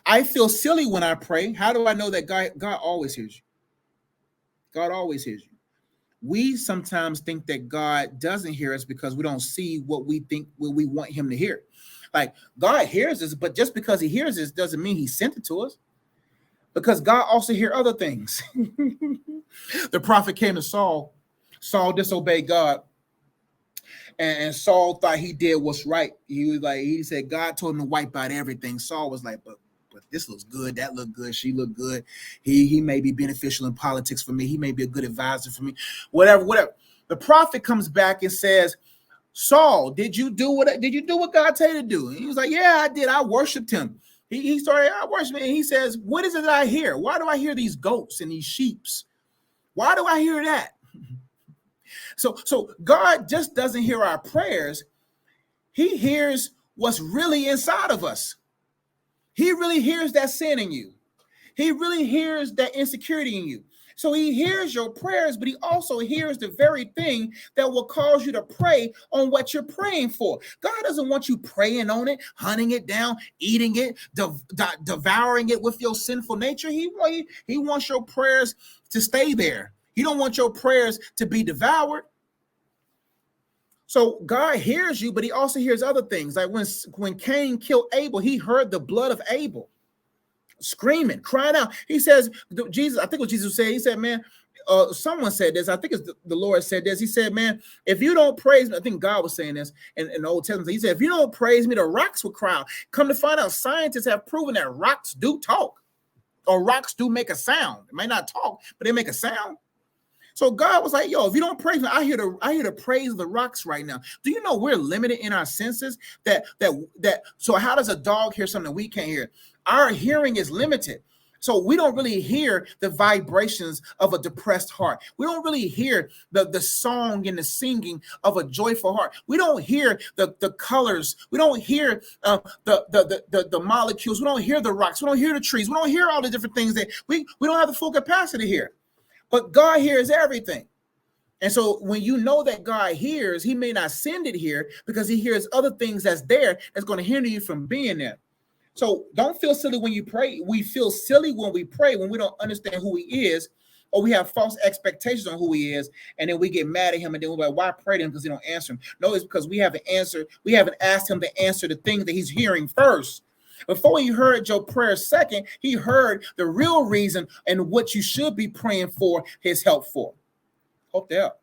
I feel silly when I pray. How do I know that God always hears you? God always hears you. We sometimes think that God doesn't hear us because we don't see what we think what we want him to hear. Like God hears us, but just because he hears us doesn't mean he sent it to us. Because God also hears other things. The prophet came to Saul. Saul disobeyed God, and Saul thought he did what's right. He said God told him to wipe out everything. Saul was like, but this looks good, that looked good, she looked good. He may be beneficial in politics for me. He may be a good advisor for me. Whatever. The prophet comes back and says, Saul, did you do what God told you to do? And he was like, yeah, I did. I worshiped him. He started, I worship him. And he says, what is it that I hear? Why do I hear these goats and these sheeps? Why do I hear that? So God just doesn't hear our prayers. He hears what's really inside of us. He really hears that sin in you. He really hears that insecurity in you. So he hears your prayers, but he also hears the very thing that will cause you to pray on what you're praying for. God doesn't want you praying on it, hunting it down, eating it, devouring it with your sinful nature. He wants your prayers to stay there. He don't want your prayers to be devoured. So God hears you, but he also hears other things. Like when Cain killed Abel, he heard the blood of Abel screaming, crying out. He says, Jesus, I think what Jesus said, he said, man, someone said this. I think it's the Lord said this. He said, man, if you don't praise me, I think God was saying this in the Old Testament. He said, if you don't praise me, the rocks will cry out. Come to find out, scientists have proven that rocks do talk, or rocks do make a sound. It may not talk, but they make a sound. So God was like, yo, if you don't praise me, I hear the praise of the rocks right now. Do you know we're limited in our senses? So how does a dog hear something we can't hear? Our hearing is limited. So we don't really hear the vibrations of a depressed heart. We don't really hear the song and the singing of a joyful heart. We don't hear the colors. We don't hear the molecules. We don't hear the rocks. We don't hear the trees. We don't hear all the different things that we don't have the full capacity here. But God hears everything. And so when you know that God hears, he may not send it here because he hears other things that's there that's going to hinder you from being there. So don't feel silly when you pray. We feel silly when we pray, when we don't understand who he is, or we have false expectations on who he is, and then we get mad at him, and then we're like, why pray to him because he don't answer him? No, it's because we haven't asked him to answer the things that he's hearing first. Before he heard your prayer second, he heard the real reason and what you should be praying for his help for. Hope they help.